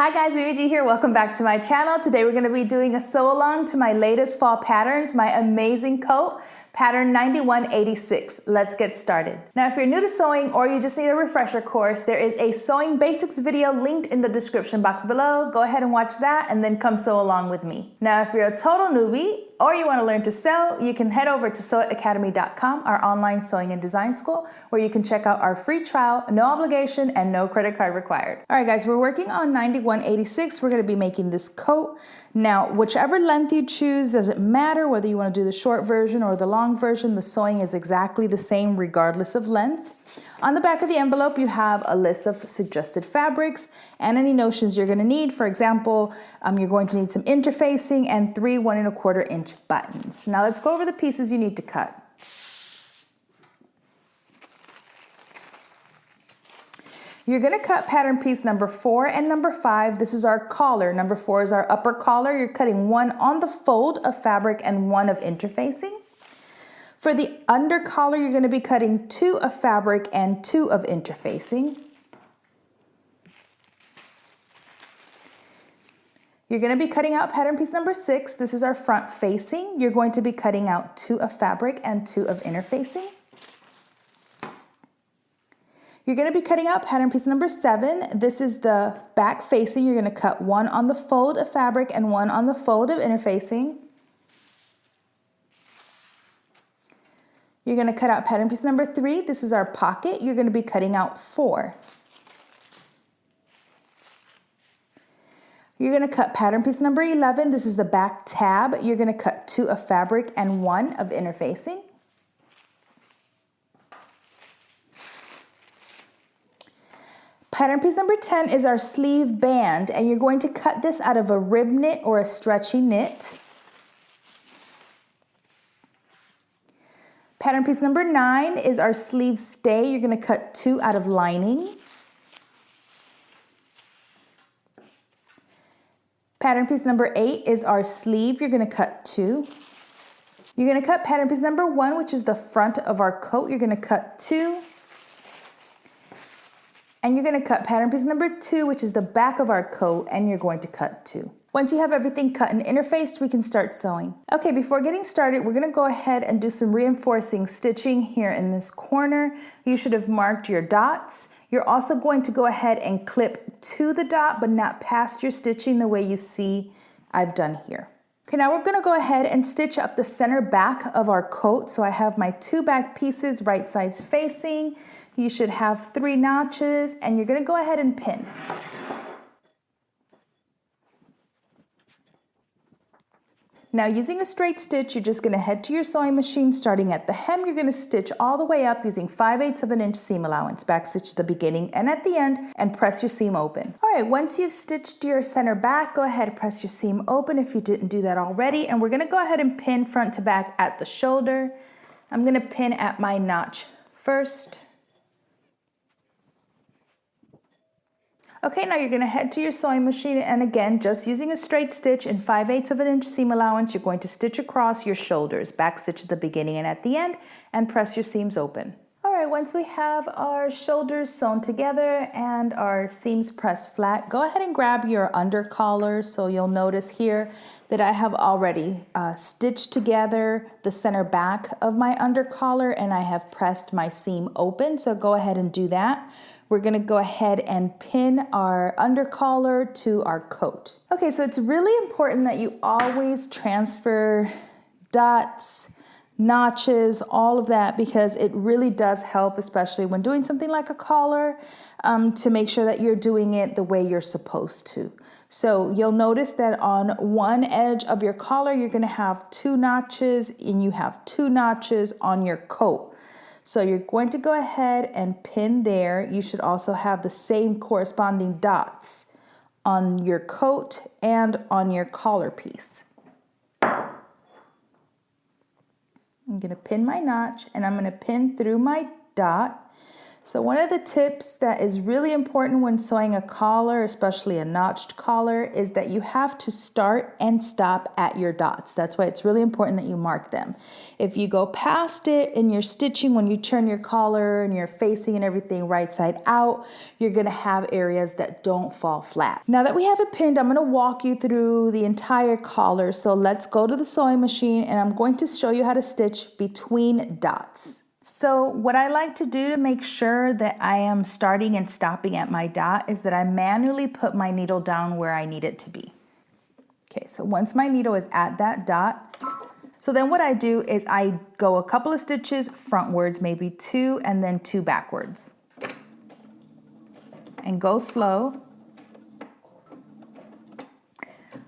Hi guys, Luigi here. Welcome back to my channel. Today we're going to be doing a sew along to my latest fall patterns, my amazing coat, pattern 9186. Let's get started. Now if you're new to sewing or you just need a refresher course, there is a sewing basics video linked in the description box below. Go ahead and watch that and then come sew along with me. Now if you're a total newbie or you want to learn to sew, you can head over to sewitacademy.com, our online sewing and design school, where you can check out our free trial, no obligation, and no credit card required. All right, guys, we're working on 9186. We're going to be making this coat. Now, whichever length you choose, doesn't matter whether you want to do the short version or the long version. The sewing is exactly the same regardless of length. On the back of the envelope, you have a list of suggested fabrics and any notions you're going to need. For example, you're going to need some interfacing and 3 1 1/4 inch buttons. Now let's go over the pieces you need to cut. You're going to cut pattern piece number 4 and number 5. This is our collar. Number 4 is our upper collar. You're cutting 1 on the fold of fabric and 1 of interfacing. For the under collar, you're going to be cutting 2 of fabric and 2 of interfacing. You're going to be cutting out pattern piece number 6. This is our front facing. You're going to be cutting out 2 of fabric and 2 of interfacing. You're going to be cutting out pattern piece number 7. This is the back facing. You're going to cut 1 on the fold of fabric and 1 on the fold of interfacing. You're going to cut out pattern piece number 3. This is our pocket. You're going to be cutting out 4. You're going to cut pattern piece number 11. This is the back tab. You're going to cut 2 of fabric and 1 of interfacing. Pattern piece number 10 is our sleeve band, and you're going to cut this out of a rib knit or a stretchy knit. Pattern piece number 9 is our sleeve stay. You're going to cut 2 out of lining. Pattern piece number 8 is our sleeve. You're going to cut 2. You're going to cut pattern piece number 1, which is the front of our coat. You're going to cut 2. And you're going to cut pattern piece number 2, which is the back of our coat, and you're going to cut 2. Once you have everything cut and interfaced, we can start sewing. Okay, before getting started, we're going to go ahead and do some reinforcing stitching here in this corner. You should have marked your dots. You're also going to go ahead and clip to the dot, but not past your stitching the way you see I've done here. Okay, now we're going to go ahead and stitch up the center back of our coat. So I have my 2 back pieces right sides facing. You should have 3 notches, and you're going to go ahead and pin. Now using a straight stitch, you're just going to head to your sewing machine. Starting at the hem, you're going to stitch all the way up using 5/8 of an inch seam allowance. Back stitch at the beginning and at the end, and press your seam open. All right, once you've stitched your center back, go ahead and press your seam open if you didn't do that already. And we're going to go ahead and pin front to back at the shoulder. I'm going to pin at my notch first. Okay, now you're going to head to your sewing machine, and again, just using a straight stitch and 5/8 of an inch seam allowance, you're going to stitch across your shoulders, back stitch at the beginning and at the end, and press your seams open. All right, once we have our shoulders sewn together and our seams pressed flat, go ahead and grab your under collar. So you'll notice here that I have already stitched together the center back of my under collar, and I have pressed my seam open. So go ahead and do that. We're going to go ahead and pin our under collar to our coat. Okay, so it's really important that you always transfer dots, notches, all of that, because it really does help, especially when doing something like a collar, to make sure that you're doing it the way you're supposed to. So you'll notice that on one edge of your collar, you're going to have 2 notches, and you have 2 notches on your coat. So you're going to go ahead and pin there. You should also have the same corresponding dots on your coat and on your collar piece. I'm going to pin my notch, and I'm going to pin through my dot. So one of the tips that is really important when sewing a collar, especially a notched collar, is that you have to start and stop at your dots. That's why it's really important that you mark them. If you go past it in your stitching, when you turn your collar and you're facing and everything right side out, you're gonna have areas that don't fall flat. Now that we have it pinned, I'm gonna walk you through the entire collar. So let's go to the sewing machine and I'm going to show you how to stitch between dots. So what I like to do to make sure that I am starting and stopping at my dot is that I manually put my needle down where I need it to be. Okay, so once my needle is at that dot, so then what I do is I go a couple of stitches frontwards, maybe 2 and then 2 backwards. And go slow.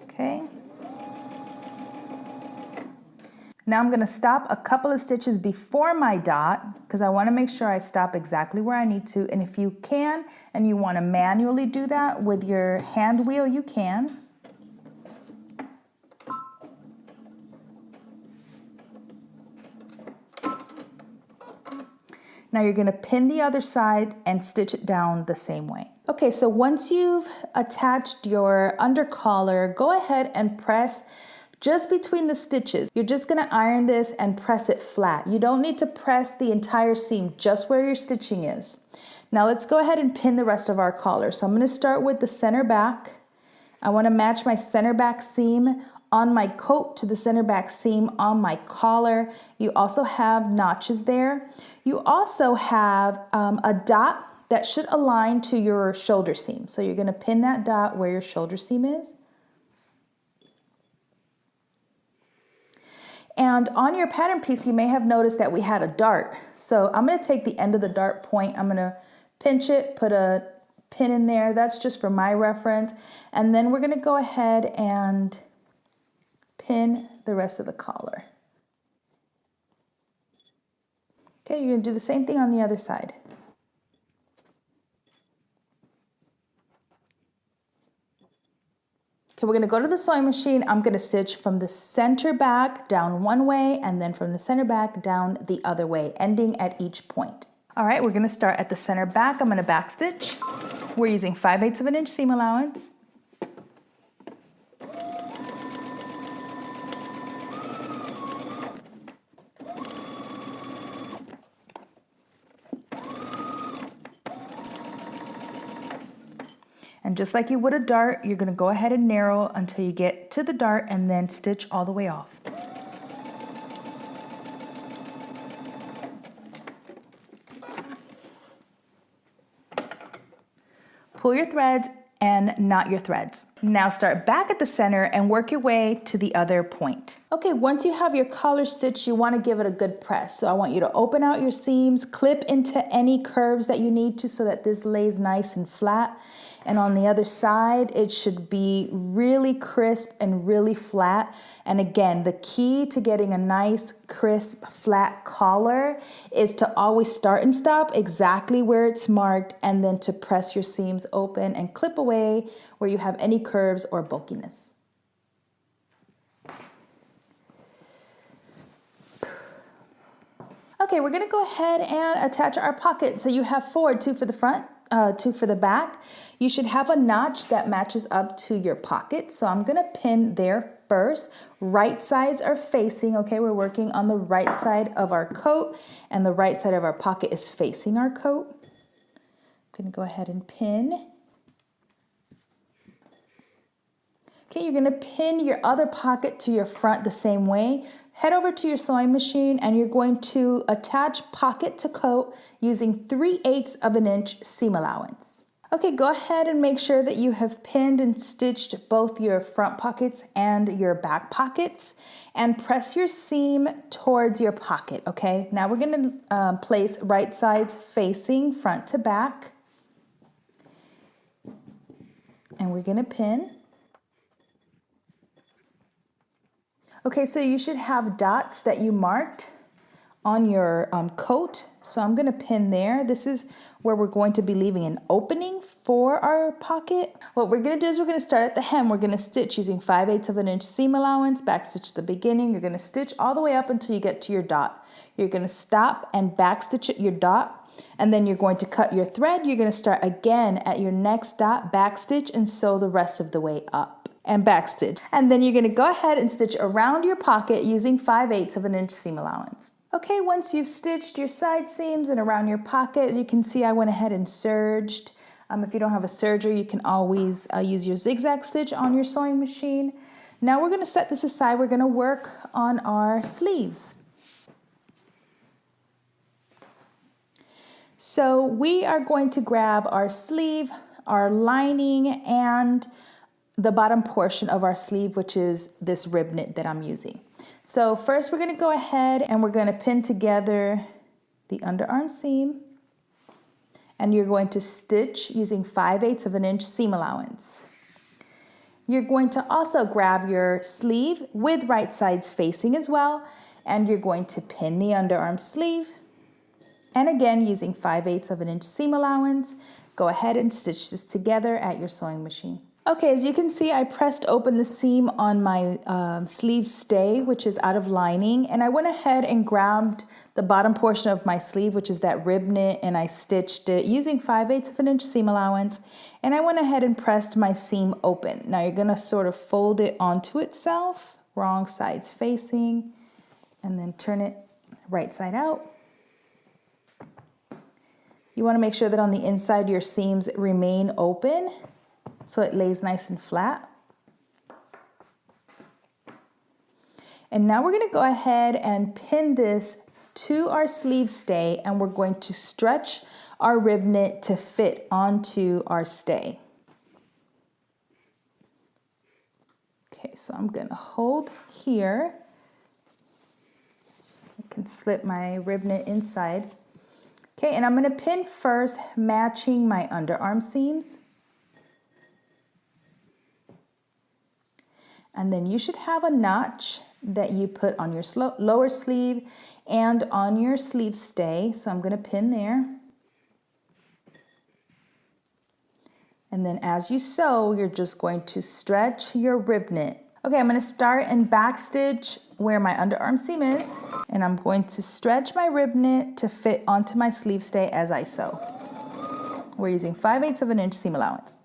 Okay. Now I'm going to stop a couple of stitches before my dot because I want to make sure I stop exactly where I need to. And if you can and you want to manually do that with your hand wheel, you can. Now you're going to pin the other side and stitch it down the same way. Okay, so once you've attached your under collar, go ahead and press just between the stitches. You're just gonna iron this and press it flat. You don't need to press the entire seam, just where your stitching is. Now let's go ahead and pin the rest of our collar. So I'm gonna start with the center back. I wanna match my center back seam on my coat to the center back seam on my collar. You also have notches there. You also have a dot that should align to your shoulder seam. So you're gonna pin that dot where your shoulder seam is. And on your pattern piece, you may have noticed that we had a dart. So I'm gonna take the end of the dart point, I'm gonna pinch it, put a pin in there. That's just for my reference. And then we're gonna go ahead and pin the rest of the collar. Okay, you're gonna do the same thing on the other side. Okay, we're gonna go to the sewing machine. I'm gonna stitch from the center back down one way and then from the center back down the other way, ending at each point. All right, we're gonna start at the center back. I'm gonna back stitch. We're using 5/8 of an inch seam allowance. And just like you would a dart, you're gonna go ahead and narrow until you get to the dart and then stitch all the way off. Pull your threads and knot your threads. Now start back at the center and work your way to the other point. Okay, once you have your collar stitched, you want to give it a good press. So I want you to open out your seams, clip into any curves that you need to so that this lays nice and flat. And on the other side, it should be really crisp and really flat. And again, the key to getting a nice, crisp, flat collar is to always start and stop exactly where it's marked and then to press your seams open and clip away where you have any curves or bulkiness. Okay, we're gonna go ahead and attach our pocket. So you have 4, 2 for the front, 2 for the back. You should have a notch that matches up to your pocket. So I'm gonna pin there first. Right sides are facing, okay? We're working on the right side of our coat and the right side of our pocket is facing our coat. I'm gonna go ahead and pin. Okay, you're gonna pin your other pocket to your front the same way. Head over to your sewing machine and you're going to attach pocket to coat using 3/8 of an inch seam allowance. Okay, go ahead and make sure that you have pinned and stitched both your front pockets and your back pockets and press your seam towards your pocket, okay? Now we're gonna place right sides facing front to back and we're gonna pin. Okay, so you should have dots that you marked on your coat. So I'm gonna pin there. This is where we're going to be leaving an opening for our pocket. What we're gonna do is we're gonna start at the hem. We're gonna stitch using 5/8 of an inch seam allowance, back stitch at the beginning. You're gonna stitch all the way up until you get to your dot. You're gonna stop and back stitch at your dot. And then you're going to cut your thread. You're going to start again at your next dot, backstitch, and sew the rest of the way up and backstitch. And then you're going to go ahead and stitch around your pocket using 5/8 of an inch seam allowance. Okay, once you've stitched your side seams and around your pocket, you can see I went ahead and serged. If you don't have a serger, you can always use your zigzag stitch on your sewing machine. Now we're going to set this aside. We're going to work on our sleeves. So we are going to grab our sleeve, our lining, and the bottom portion of our sleeve, which is this rib knit that I'm using. So first we're going to go ahead and we're going to pin together the underarm seam, and you're going to stitch using 5/8 of an inch seam allowance. You're going to also grab your sleeve with right sides facing as well, and you're going to pin the underarm sleeve. And again, using 5/8 of an inch seam allowance, go ahead and stitch this together at your sewing machine. Okay, as you can see, I pressed open the seam on my sleeve stay, which is out of lining, and I went ahead and grabbed the bottom portion of my sleeve, which is that rib knit, and I stitched it using 5/8 of an inch seam allowance, and I went ahead and pressed my seam open. Now you're gonna sort of fold it onto itself, wrong sides facing, and then turn it right side out. You wanna make sure that on the inside your seams remain open, so it lays nice and flat. And now we're going to go ahead and pin this to our sleeve stay, and we're going to stretch our rib knit to fit onto our stay. Okay, so I'm going to hold here. I can slip my rib knit inside. Okay, and I'm going to pin first, matching my underarm seams. And then you should have a notch that you put on your lower sleeve and on your sleeve stay. So I'm going to pin there. And then as you sew, you're just going to stretch your rib knit. Okay, I'm going to start and backstitch where my underarm seam is. And I'm going to stretch my rib knit to fit onto my sleeve stay as I sew. We're using 5/8 of an inch seam allowance.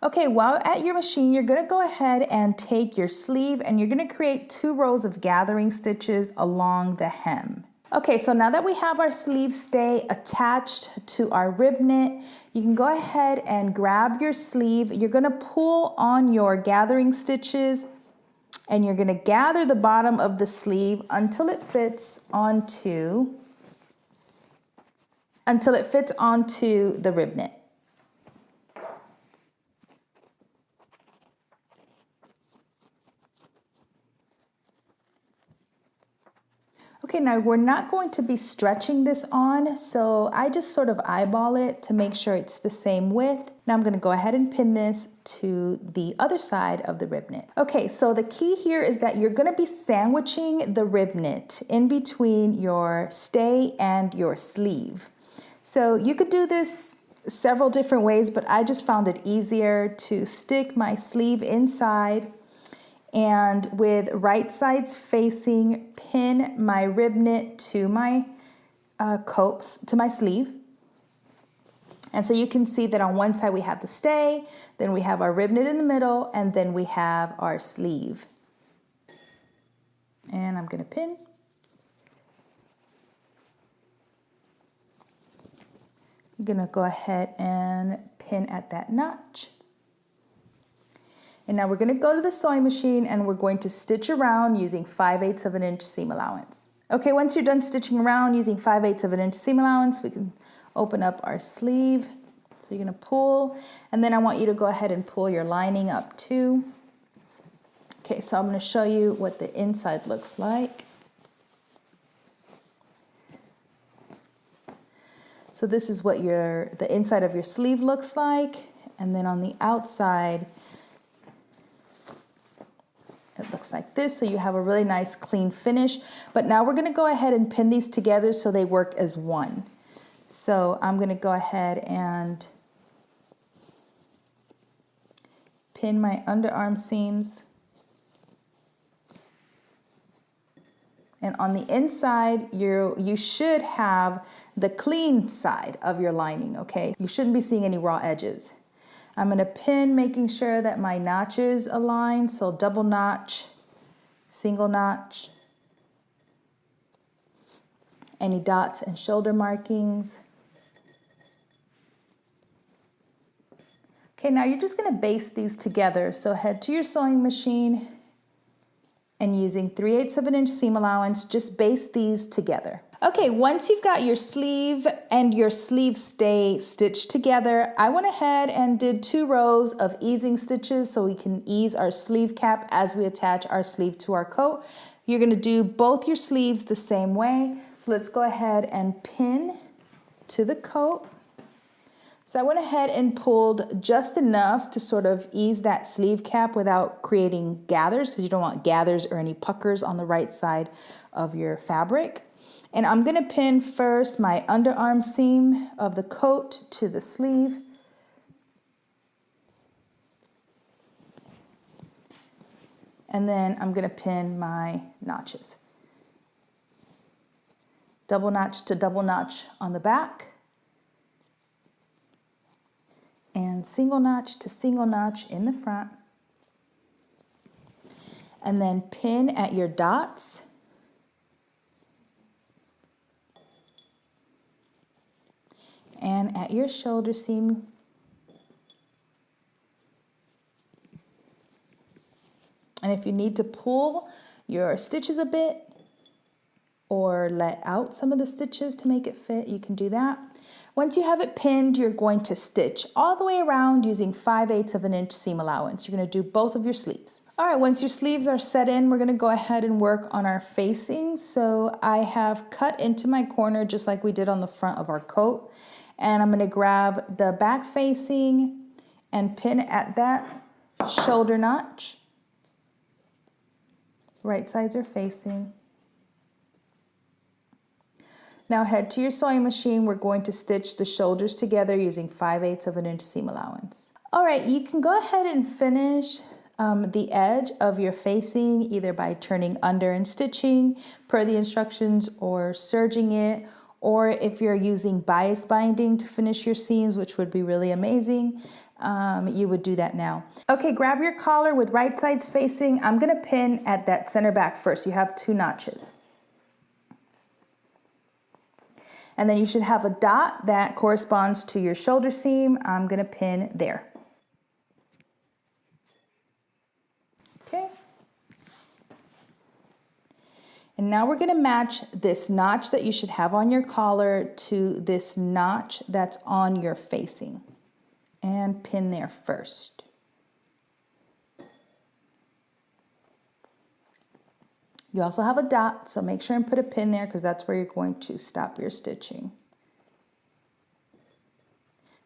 Okay, while at your machine, you're going to go ahead and take your sleeve and you're going to create 2 rows of gathering stitches along the hem. Okay, so now that we have our sleeve stay attached to our rib knit, you can go ahead and grab your sleeve. You're going to pull on your gathering stitches and you're going to gather the bottom of the sleeve until it fits onto the rib knit. Okay, now we're not going to be stretching this on, so I just sort of eyeball it to make sure it's the same width. Now I'm going to go ahead and pin this to the other side of the rib knit. Okay, so the key here is that you're going to be sandwiching the rib knit in between your stay and your sleeve. So you could do this several different ways, but I just found it easier to stick my sleeve inside and with right sides facing, pin my rib knit to my copes, to my sleeve. And so you can see that on one side we have the stay, then we have our rib knit in the middle, and then we have our sleeve. And I'm going to pin. I'm going to go ahead and pin at that notch. And now we're going to go to the sewing machine and we're going to stitch around using 5/8 of an inch seam allowance. Okay, once you're done stitching around using 5/8 of an inch seam allowance, we can open up our sleeve. So you're going to pull, and then I want you to go ahead and pull your lining up too. Okay, so I'm going to show you what the inside looks like. So this is what the inside of your sleeve looks like, and then on the outside, it looks looks like this, so you have a really nice clean finish. But now we're gonna go ahead and pin these together so they work as one. So I'm gonna go ahead and pin my underarm seams. And on the inside, you should have the clean side of your lining, okay? You shouldn't be seeing any raw edges. I'm gonna pin, making sure that my notches align, so double notch, single notch, any dots and shoulder markings. Okay, now you're just gonna baste these together. So head to your sewing machine, and using 3/8 of an inch seam allowance, just baste these together. Okay, once you've got your sleeve and your sleeve stay stitched together, I went ahead and did 2 rows of easing stitches so we can ease our sleeve cap as we attach our sleeve to our coat. You're gonna do both your sleeves the same way. So let's go ahead and pin to the coat. So I went ahead and pulled just enough to sort of ease that sleeve cap without creating gathers, because you don't want gathers or any puckers on the right side of your fabric. And I'm gonna pin first my underarm seam of the coat to the sleeve. And then I'm gonna pin my notches. Double notch to double notch on the back. And single notch to single notch in the front. And then pin at your dots. And at your shoulder seam. And if you need to pull your stitches a bit or let out some of the stitches to make it fit, you can do that. Once you have it pinned, you're going to stitch all the way around using 5/8 of an inch seam allowance. You're gonna do both of your sleeves. All right, once your sleeves are set in, we're gonna go ahead and work on our facing. So I have cut into my corner just like we did on the front of our coat. And I'm gonna grab the back facing and pin at that shoulder notch. Right sides are facing. Now head to your sewing machine. We're going to stitch the shoulders together using 5/8 of an inch seam allowance. All right, you can go ahead and finish the edge of your facing either by turning under and stitching per the instructions or serging it, or if you're using bias binding to finish your seams, which would be really amazing, you would do that now. Okay, grab your collar with right sides facing. I'm gonna pin at that center back first. You have 2 notches. And then you should have a dot that corresponds to your shoulder seam. I'm gonna pin there. Okay. And now we're gonna match this notch that you should have on your collar to this notch that's on your facing. And pin there first. You also have a dot, so make sure and put a pin there because that's where you're going to stop your stitching.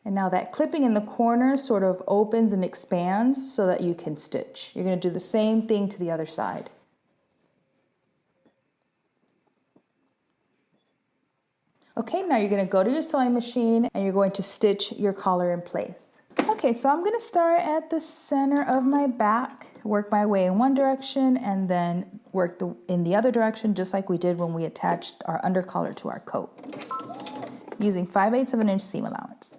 And now that clipping in the corner sort of opens and expands so that you can stitch. You're going to do the same thing to the other side. Okay, now you're going to go to your sewing machine and you're going to stitch your collar in place. Okay, so I'm going to start at the center of my back, work my way in one direction, and then work in the other direction, just like we did when we attached our undercollar to our coat, using 5/8 of an inch seam allowance.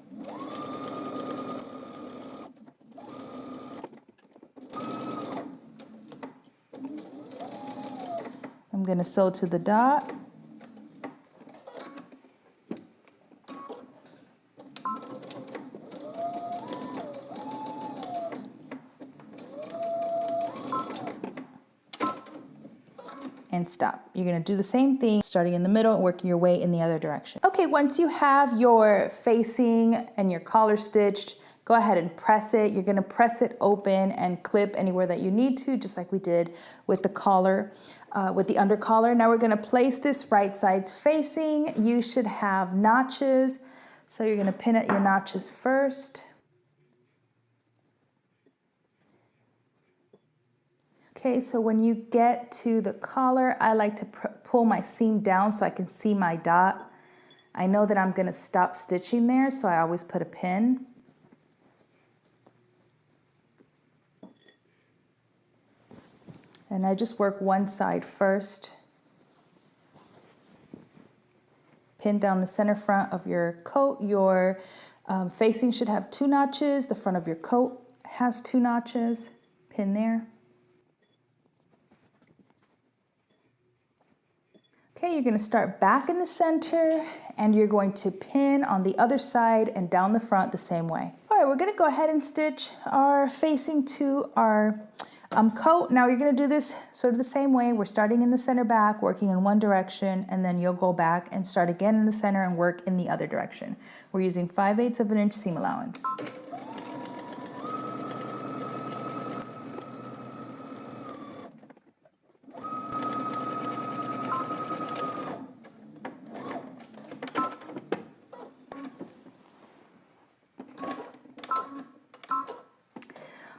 I'm going to sew to the dot. And stop. You're going to do the same thing, starting in the middle and working your way in the other direction. Okay, once you have your facing and your collar stitched, go ahead and press it. You're going to press it open and clip anywhere that you need to, just like we did with the collar, with the undercollar. Now we're going to place this right sides facing. You should have notches, so you're going to pin at your notches first. Okay, so when you get to the collar, I like to pull my seam down so I can see my dot. I know that I'm going to stop stitching there, so I always put a pin. And I just work one side first. Pin down the center front of your coat. Your facing should have 2 notches. The front of your coat has 2 notches. Pin there. Okay, you're going to start back in the center and you're going to pin on the other side and down the front the same way. All right, we're going to go ahead and stitch our facing to our coat. Now you're going to do this sort of the same way. We're starting in the center back, working in one direction, and then you'll go back and start again in the center and work in the other direction. We're using 5/8 of an inch seam allowance.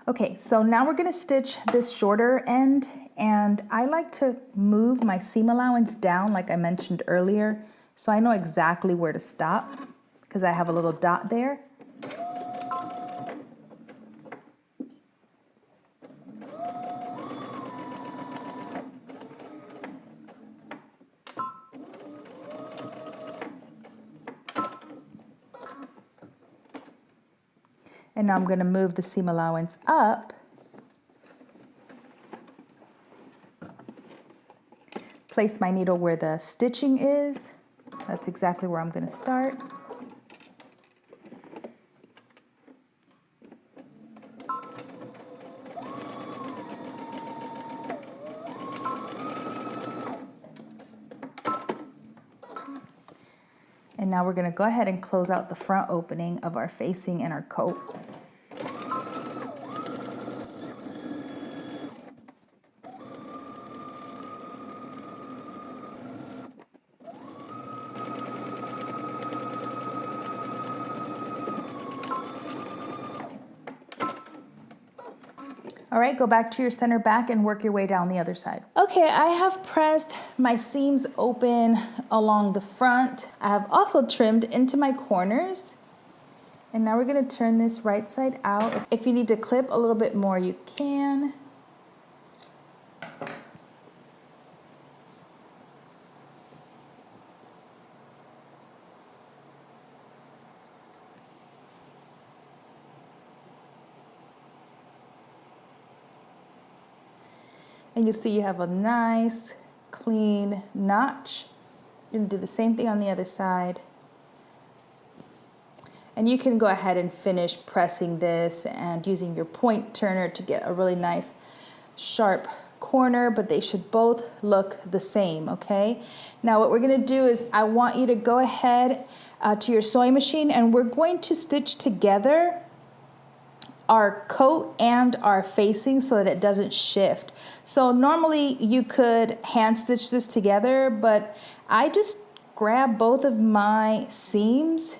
Okay, so now we're going to stitch this shorter end, and I like to move my seam allowance down like I mentioned earlier, so I know exactly where to stop because I have a little dot there. And now I'm going to move the seam allowance up. Place my needle where the stitching is. That's exactly where I'm going to start. And now we're going to go ahead and close out the front opening of our facing and our coat. All right, go back to your center back and work your way down the other side. Okay, I have pressed my seams open along the front. I have also trimmed into my corners. And now we're gonna turn this right side out. If you need to clip a little bit more, you can. And you see you have a nice, clean notch. You're gonna do the same thing on the other side. And you can go ahead and finish pressing this and using your point turner to get a really nice, sharp corner, but they should both look the same, okay? Now what we're gonna do is I want you to go ahead to your sewing machine and we're going to stitch together our coat and our facing so that it doesn't shift. So normally you could hand stitch this together, but I just grab both of my seams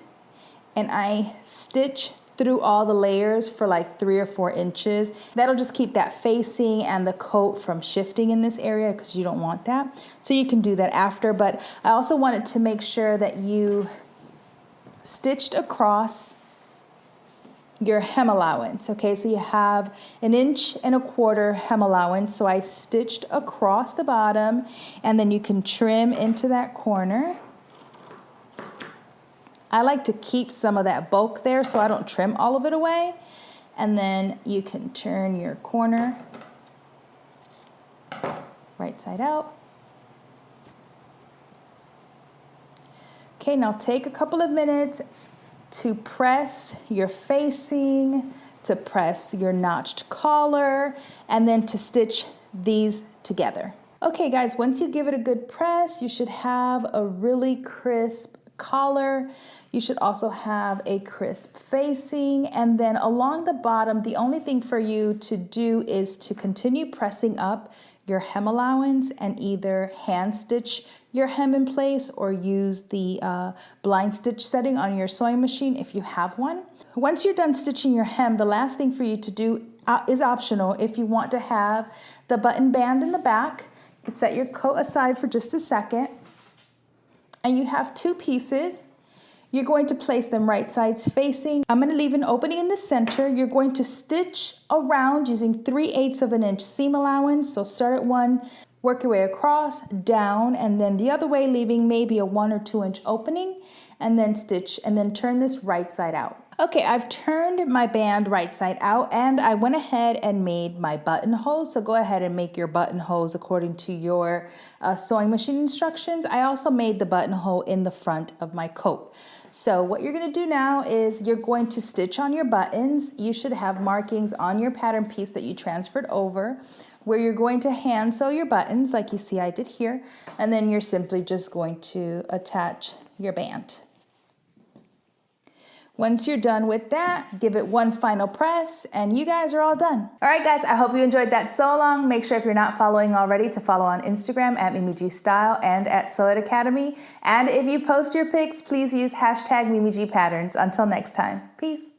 and I stitch through all the layers for like 3 or 4 inches. That'll just keep that facing and the coat from shifting in this area because you don't want that. So you can do that after, but I also wanted to make sure that you stitched across your hem allowance. Okay, so you have 1.25 inches hem allowance. So I stitched across the bottom and then you can trim into that corner. I like to keep some of that bulk there so I don't trim all of it away. And then you can turn your corner right side out. Okay, now take a couple of minutes to press your facing, to press your notched collar, and then to stitch these together. Okay guys, once you give it a good press, you should have a really crisp collar. You should also have a crisp facing, and then along the bottom, the only thing for you to do is to continue pressing up your hem allowance and either hand stitch your hem in place or use the blind stitch setting on your sewing machine if you have one. Once you're done stitching your hem, the last thing for you to do is optional. If you want to have the button band in the back, you can set your coat aside for just a second. And you have two pieces. You're going to place them right sides facing. I'm going to leave an opening in the center. You're going to stitch around using 3/8 of an inch seam allowance. So start at one, work your way across, down, and then the other way, leaving maybe a 1 or 2 inch opening, and then stitch, and then turn this right side out. Okay, I've turned my band right side out, and I went ahead and made my buttonholes. So go ahead and make your buttonholes according to your sewing machine instructions. I also made the buttonhole in the front of my coat. So what you're gonna do now is you're going to stitch on your buttons. You should have markings on your pattern piece that you transferred over, where you're going to hand sew your buttons like you see I did here, and then you're simply just going to attach your band. Once you're done with that, give it one final press and you guys are all done. All right guys, I hope you enjoyed that sew along. Make sure if you're not following already to follow on Instagram at MimiGStyle and at Sew It Academy. And if you post your pics, please use hashtag MimiGPatterns. Until next time, peace.